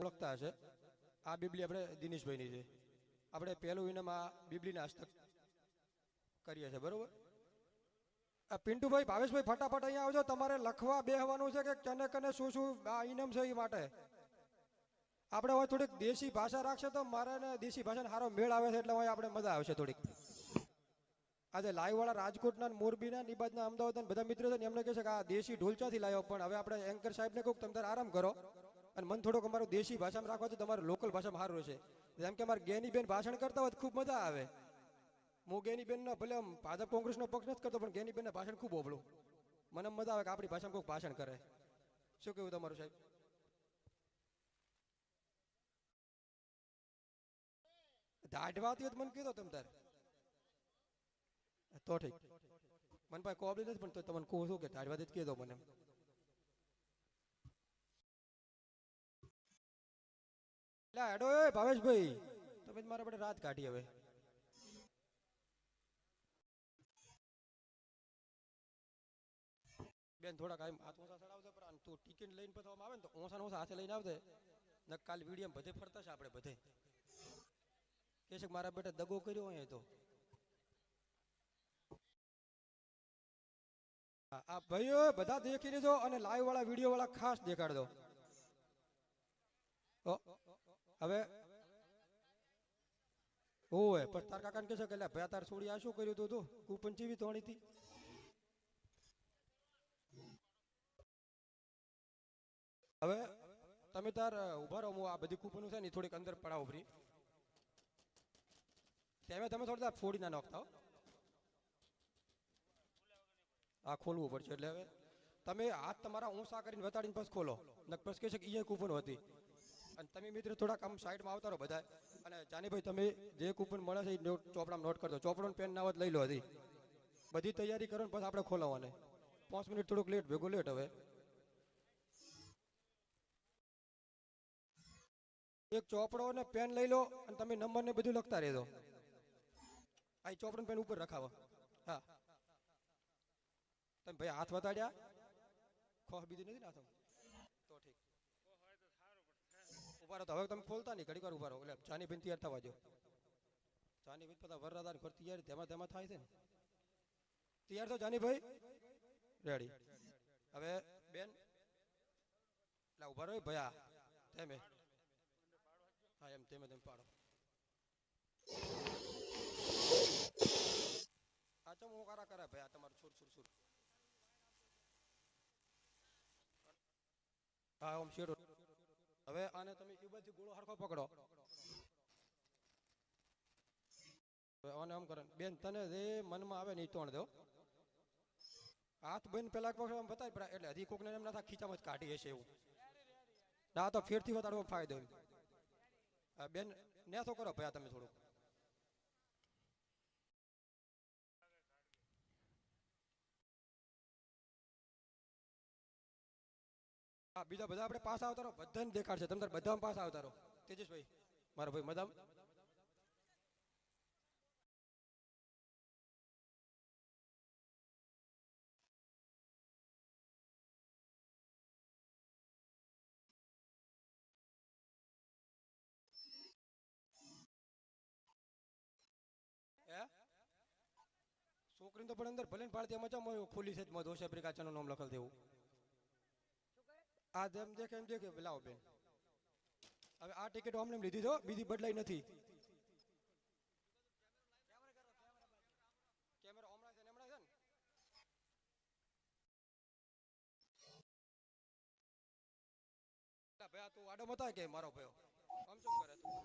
ઓળખતા હશે આ બીબલી આપણે દિનેશભાઈની છે. આપણે પહેલું ઇનામ આ બીબલીના હસ્તક કરીએ છીએ. બરોબર. પિન્ટુભાઈ, ભાવેશભાઈ, ફટાફટ અહીંયા આવજો. તમારે લખવા બેહવાનું છે કે કને કને શું શું આ ઇનામ છે એ માટે. આપણે હવે થોડીક દેશી ભાષા રાખશે તો મારે ને દેશી ભાષાનો સારો મેળ આવે છે એટલે હવે આપણે મજા આવશે થોડીક. આજે લાઈવવાળા રાજકોટના, મોરબીના, નિબાજના, અમદાવાદના બધા મિત્રો છે ને એમને કહે છે કે આ દેશી ઢોલચાથી લાવ્યો, પણ હવે આપણે એન્કર સાહેબને કહું તમે તારે આરામ કરો અને મન થોડોક અમારું દેશી ભાષામાં રાખવા તો તમારે લોકલ ભાષામાં સારું રહેશે. જેમ કે અમારે ગેનીબેન ભાષણ કરતા હોય ખૂબ મજા આવે. હું ગેનીબેનના ભલે ભાજપ કોંગ્રેસનો પક્ષ નથી કરતો પણ ગેનીબેનના ભાષણ ખૂબ ઓબળું. મને મજા આવે કે આપણી ભાષામાં કોઈક ભાષણ કરે. શું કેવું તમારું સાહેબ? દાઢવાતી હોય તો મને કીધો તમે તારે તો ઠીક. મને પાસે કોબલી નથી પણ તો તમને કહું છું કે દાઢવાતી જ કીધો મને. એટલે હેડો એ ભાવેશભાઈ, તમે જ મારા માટે રાત કાઢી હવે. બેન થોડા કાંઈ હાથ ઓછા ચડાવશે પણ તું ટિકિટ લઈને પછી આવે ને તો ઓછા ઓછા હાથે લઈને આવશે ને કાલ વિડીયો બધે ફરતા છે આપણે બધે કે છે મારા બેટા દગો કર્યો હોય તો આ ભાઈઓ બધા દેખી લેજો અને લાઈવ વાળા વિડીયો વાળા ખાસ દેખાડજો. હવે ઓય પણ તાર કાકાને કહે છે કે ભાઈ તાર છોડી આ શું કર્યું તું કૂપન ચીવી તોણી હતી. હવે તમે તાર ઉભા રહો, હું આ બધી કૂપનો છે ને થોડીક અંદર પડાવો ફ્રી. તમે થોડા ફોડી ના નાખતા હો. આ ખોલવું પડશે એટલે હવે તમે હાથ તમારા ઊંચા કરીને વતાડીને પછી ખોલો ને પછી કહે છે કે અહીંયા કૂપન હતી. અને તમે મિત્રો થોડાક આમ સાઈડમાં આવતા રહો બધા. અને જાનીભાઈ તમે જે કૂપન મળે છે એ ચોપડામાં નોટ કરજો. ચોપડોને પેન ના હોત લઈ લો હતી. બધી તૈયારી કરો ને પછી આપણે ખોલાવવાને 5 મિનિટ થોડુંક લેટ ભેગું લેટ. હવે એક ચોપડો ને પેન લઈ લો અને તમે નંબર ને બધું લખતા રહેજો. આ ચોપડો પેન ઉપર રખાવો. હા તમે ભાઈ હાથ વતાડ્યા ખોખ બીજી નથી નાખો તો ઠીક. ઉભા રહો તો હવે તમે ખોલતા નહીં, ઘડીક વાર ઉભા રહો. એટલે ચાની બેન તૈયાર થવા દો. ચાની બેન બધા વરરાદા ઘર તૈયારી તેમાં થાય છે ને. તૈયાર છો જાનીભાઈ? રેડી. હવે બેન એટલે ઉભા રહો ભયા તેમે. હા એમ તેમે પાડો. હા ચમ હું કારા કરે ભાઈ તમારું સુર સુર સુર. હા ઓમ શેડો. હવે આને તમે એ બાજુ ગોળો હરખો પકડો. હવે આને આમ કરે બેન તને જે મનમાં આવે ને એ તોણ દો. હાથ બેન પેલા આમ બતાવી પડે એટલે હજી કોકને એમ ના થાય ખીચામાં જ કાઢી હશે એવું. ના તો ફેરથી વતાડવો ફાયદો એમ. બેન નેસો કરો ભયા તમે થોડુંક. હા બીજા બધા આપણે પાસ આવતા રહો, બધાને દેખાડશે. તમે તાર બધા પાસ આવતા રહો. તેજસભાઈ મારો ભાઈ મદામ. છોકરીને તો પણ અંદર ભલે પાડતી એમાં ચમ ખુલ્લી છે દોષ એપ્લિકેશનનું નામ લખેલ દેવું. આ જેમ દેખે એમ દેખે લાવો બેન. હવે આ ટિકિટ અમને લીધી તો બીજી બદલાઈ નથી. કેમેરો હમણાં છે ને ભાઈ તું આડો મતા કે મારો ભાઈ આમ શું કરે તું?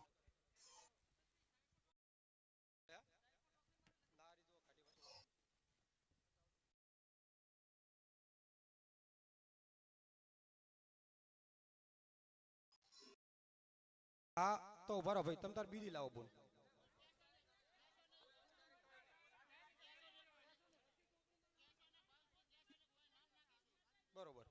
હા તો બરો ભાઈ તમ તાર બીજી લાવો બોલ. બરોબર.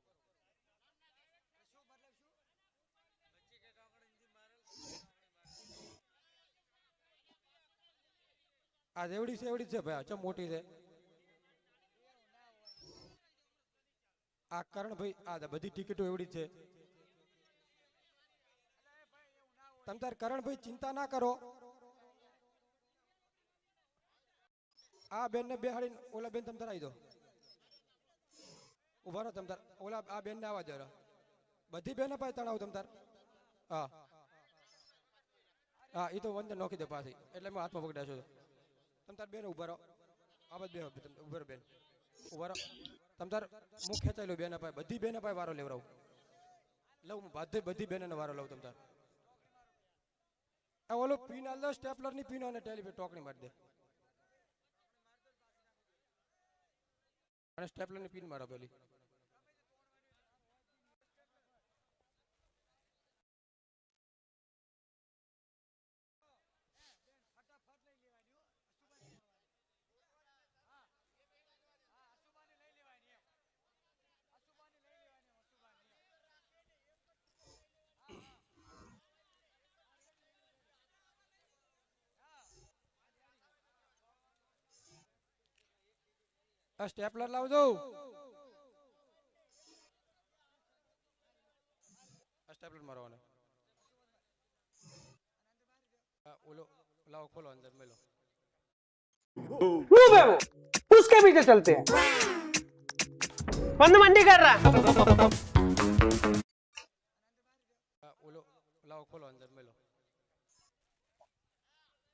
આ એવડી છે ભાઈ, ચમ મોટી છે. આ કરણભાઈ આ બધી ટિકિટો એવડી છે. તમ તાર કરણભાઈ ચિંતા ના કરો. આ બેન ને બેહાડીને ઓલા બેન તમ તાર આવી દો. ઉભા રહો તમ તાર, ઓલા આ બેન ને આવવા દો. બધી બેને પાસે તણાવ તમ તાર. હા હા, એ તો વંદન નોખી દે પાછી, એટલે મેં હાથમાં પકડ્યા છું. તમ તાર બેન ઉભા રહો. આ બધી ઉભા રહો બેન, ઉભા રહો. તમ તાર મુખ ખેંચાઈ લો બેન પાસે, બધી બેને પાસે વારો લેવડાવું. લઉં બધી બેને વારો લઉં તમ તાર. આ ઓલું પીન હાલ દો, સ્ટેપલર ની પીન અને ટેલિફોન ટોકણી મારી દે. અને સ્ટેપલર ની પીન મારો પેલી. આ સ્ટેપલર લાવજો. આ સ્ટેપલર મારો ને ઓલો લાવો, ખોલો અંદર મેલો. क्यों है वो उसके पीछे चलते हैं बंद मंडी कर रहा ઓલો લાવો, ખોલો અંદર મેલો.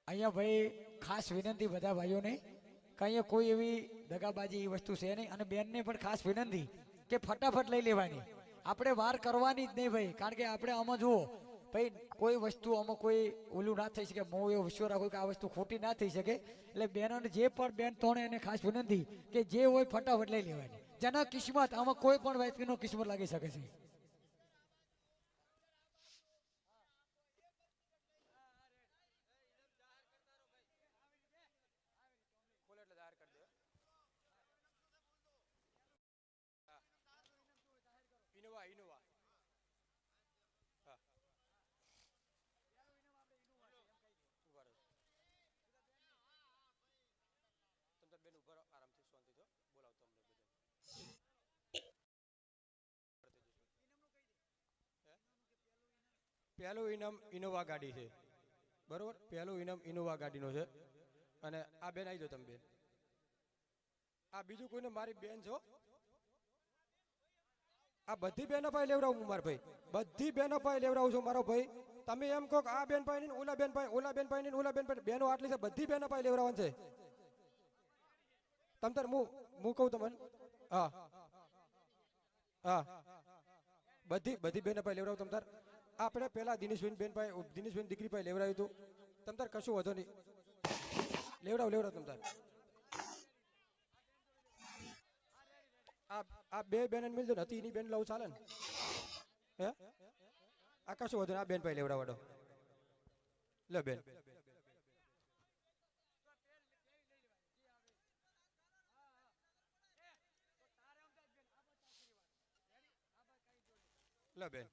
અહીંયા ભાઈ ખાસ વિનંતી બધા ભાઈઓને કે અહીંયા કોઈ એવી દગાબાજી વસ્તુ છે નહીં, અને બેનને પણ ખાસ વિનંતી કે ફટાફટ લઈ લેવાની, આપણે વાર કરવાની જ નહીં ભાઈ. કારણ કે આપણે આમાં જુઓ ભાઈ, કોઈ વસ્તુ આમાં કોઈ ઓલું ના થઈ શકે. હું એવો વિશ્વાસ રાખું કે આ વસ્તુ ખોટી ના થઈ શકે. એટલે બહેનોને જે પણ બેન તોણે એને ખાસ વિનંતી કે જે હોય ફટાફટ લઈ લેવાની. જેના કિસ્મત આમાં કોઈ પણ વ્યક્તિનો કિસ્મત લાગી શકે છે. Innova Innova. હા ઉભા રહો. તમ તાર બેન ઉભા રહો, આરામથી શાંતિ થો. બોલાવતો અમને બધા. પહેલું ઇનામ ઇનોવા ગાડી છે, બરોબર. પહેલું ઇનામ ઇનોવા ગાડીનો છે. અને આ બેન આવી જાઓ તમે બેન. આ બીજું કોઈને મારી બેન છો. આ બધી બહેનો પાસે લેવડાવું હું મારા ભાઈ, બધી બહેનો પાસે લેવડાવું છું મારો ભાઈ. તમે એમ કહો કે આ બેન પાસે નહીં, ઓલા બેન પાસે, ઓલા બેન પાસે નહીં, ઓલા બેન પાસે. બહેનો આટલી છે, બધી બહેનો પાસે લેવડાવવાનું છે. તમ તાર હું કહું તમને. હા હા, બધી બહેનો પાસે લેવડાવું તમ તાર. આપણે પેલા દિનેશભાઈ બેન પાસે, દિનેશભાઈ દીકરી પાસે લેવડાવ્યું હતું. તમ તાર કશું વધો નહીં, લેવડાવ તમ તાર. આ બે બેન મિલજો ને, હતી એની બેન લઉં ચાલે ને. હે આ કશું વધુ આ બેન પાસે લેવડાવડો. લે બેન. લે બેન.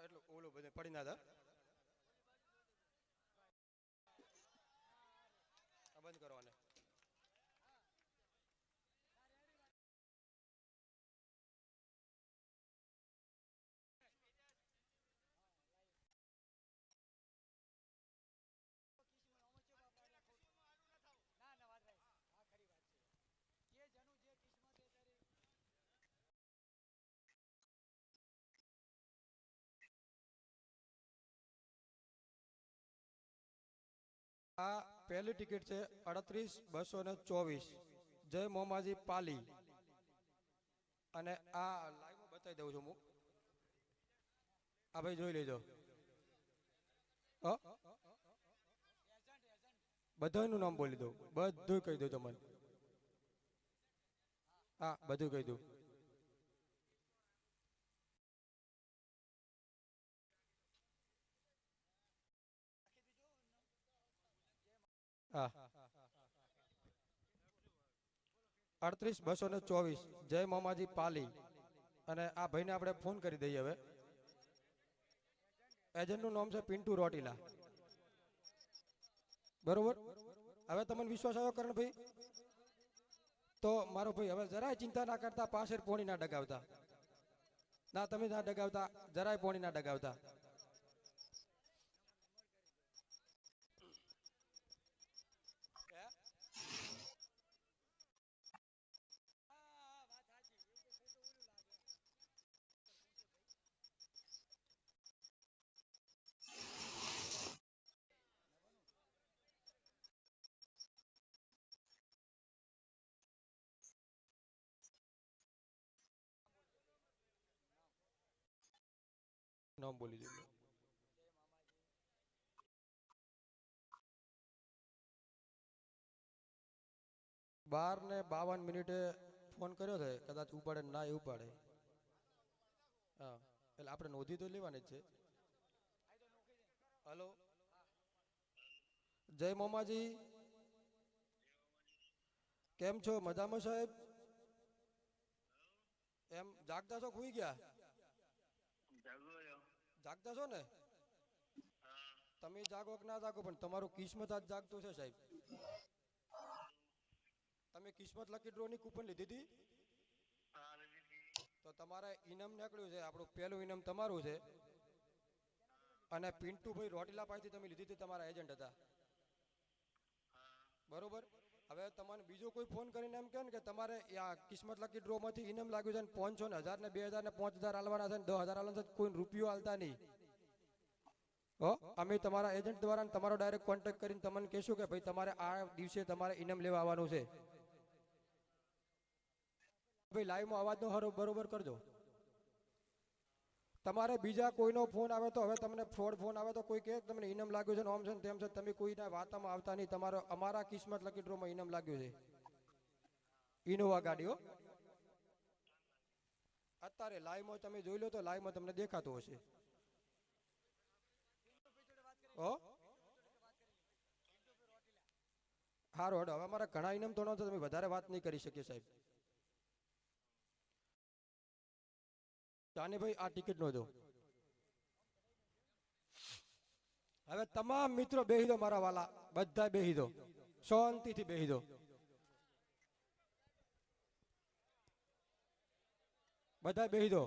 એટલું ઓલું બધું પડી ના દા. બંધ કરવાને. આ પહેલી ટિકિટ છે 38,224 જય મોમાજી પાલી. અને આ લાઈવમાં બતાવી દઉં છું હું. આ ભાઈ જોઈ લેજો. બધાનું નામ બોલી દઉં, બધું કહી દઉં તમને. હા બધું કહી દઉં. હા 38,224 જય મામાજી પાલી. અને આ ભાઈને આપણે ફોન કરી દઈએ હવે. એજન્ટનું નામ છે પિન્ટુ રોટીલા. બરોબર, હવે તમને વિશ્વાસ આવ્યો કરણભાઈ? તો મારો ભાઈ હવે જરાય ચિંતા ના કરતા, પાછળ પોણી ના ડગાવતા. ના તમે ના ડગાવતા, જરાય પોણી ના ડગાવતા. નામ બોલી દઉં. 12:52 ફોન કર્યો છે, કદાચ ઉપાડે ના એ ઉપાડે. હા, એટલે આપણે નોંધી તો લેવાની જ છે. હલો, જય મોમાજી, કેમ છો? મજામાં સાહેબ? એમ જાગતા છો, ખુઈ ગયા? જાગતા છો ને? તમે જાગો કે ના જાગો, પણ તમારું કિસ્મત આજ જાગતું છે સાહેબ. તમે કિસ્મત લકી ડ્રો ની કૂપન લીધી હતી, તો તમારે ઇનામ નીકળ્યું છે. આપણું પહેલું ઇનામ તમારું છે. અને પિન્ટુભાઈ રોટીલા પાસેથી તમે લીધી હતી, તમારા એજન્ટ હતા. બરોબર, હવે તમને બીજો કોઈ ફોન કરીને એમ કહે ને કે તમારે આ કિસ્મત લકી ડ્રો માંથી ઇનામ લાગ્યું છે ને 500 ને 1000 ને 2000 ને 5000 આલવાના છે ને 10,000 આલવાના છે, કોઈ રૂપિયો આલતા નહીં. અમે તમારા એજન્ટ દ્વારા તમારો ડાયરેક્ટ કોન્ટેક્ટ કરીને તમને કહેશું કે ભાઈ તમારે આ દિવસે તમારે ઇનામ લેવા આવવાનું છે. ભાઈ લાઈવમાં અવાજનો હરો બરોબર કરજો. તમારે બીજા કોઈનો ફોન આવે તો હવે તમને ફ્રોડ ફોન આવે તો કોઈ કહે તમને ઇનામ લાગ્યું છે ને ઓમ છે ને તેમ છે, તમે કોઈના વાતમાં આવતા નહીં. તમારો અમારા કિસ્મત લકી ડ્રોમાં ઇનામ લાગ્યું છે, ઇનોવા ગાડીઓ. અત્યારે લાઈવમાં તમે જોઈ લો તો લાઈવમાં તમને દેખાતું હશે. સારું હડો, હવે અમારા ઘણા ઇનામ તો તમે વધારે વાત નહીં કરી શકીએ સાહેબ. જાને ભાઈ આ ટિકિટ નો દો. હવે તમામ મિત્રો બેહી દો મારા વાલા, બધા બેહી દો, શાંતિથી બેહી દો, બધા બેહી દો.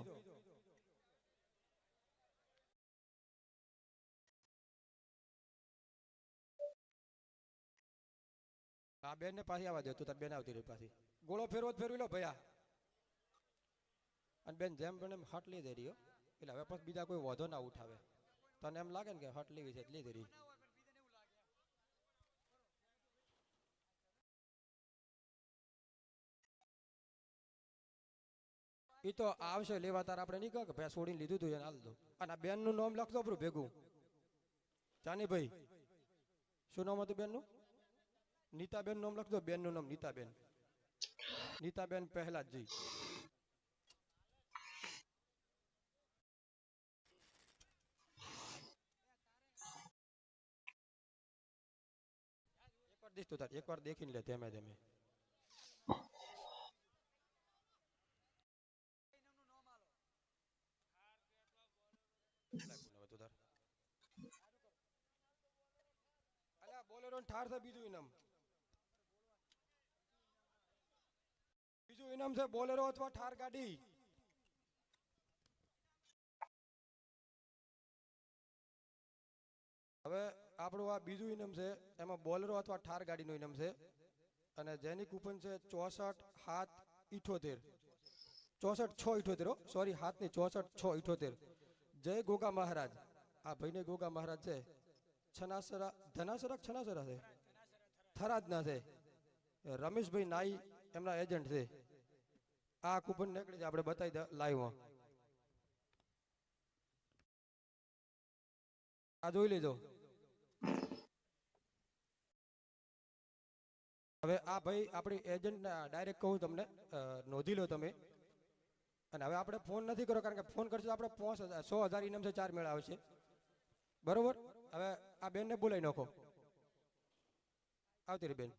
આ બેન ને પાછી આવવા દે, તું તાર બેન આવતી રહી પાછી. ગોળો ફેરવો ફેરવી લો ભૈયા. અને બેન જેમ બને હટ લઈ દે રહ્યો, એટલે હવે પછી બીજા કોઈ વધો ના ઉઠાવે. તને એમ લાગે ને કે હટ લેવી છે લઈ દે રહી. એ તો આવશે લેવા, તાર આપણે નહીં કહો કે ભાઈ છોડીને લીધું તું એને હાલ દો. અને આ બેન નું નામ લખતો આપણું ભેગું. ચાની ભાઈ શું નામ હતું બેન નું? નીતાબેન નામ લખજો, બેન નું નામ નીતાબેન. નીતાબેન પહેલાજી. એકવાર દેખીને લે ધીમે ધીમે. બોલેરો ઠાર છે. બીજું ઇનામ, બીજું ઇનામ છે બોલેરો અથવા ઠાર ગાડી. હવે આપણું આ બીજું ઇનામ છે, એમાં બોલેરો અથવા ઠાર ગાડીનું ઇનામ છે. અને જેની કૂપન છે 64 7 78, 64 6 78, સોરી 7 ની 64 6 78. જય ગોગા મહારાજ. આ ભાઈને ગોગા મહારાજ છે, છનાસરા ધનાસરા છનાસરા છે, થરાદના છે. રમેશભાઈ નાઈ એમના એજન્ટ છે. આ કૂપન નીકળી છે, આપણે બતાવી દે લાઈવમાં. આ જોઈ લેજો. હવે આ ભાઈ આપણી એજન્ટ ડાયરેક્ટ કહું તમને, નોંધી લો તમે. અને હવે આપણે ફોન નથી કરો, કારણ કે ફોન કરશો આપણે 100,000 ઇનામ છે, 4 મેળા આવશે. બરોબર, હવે આ બેનને બોલાવી નાખો. આવતી રહી બેન.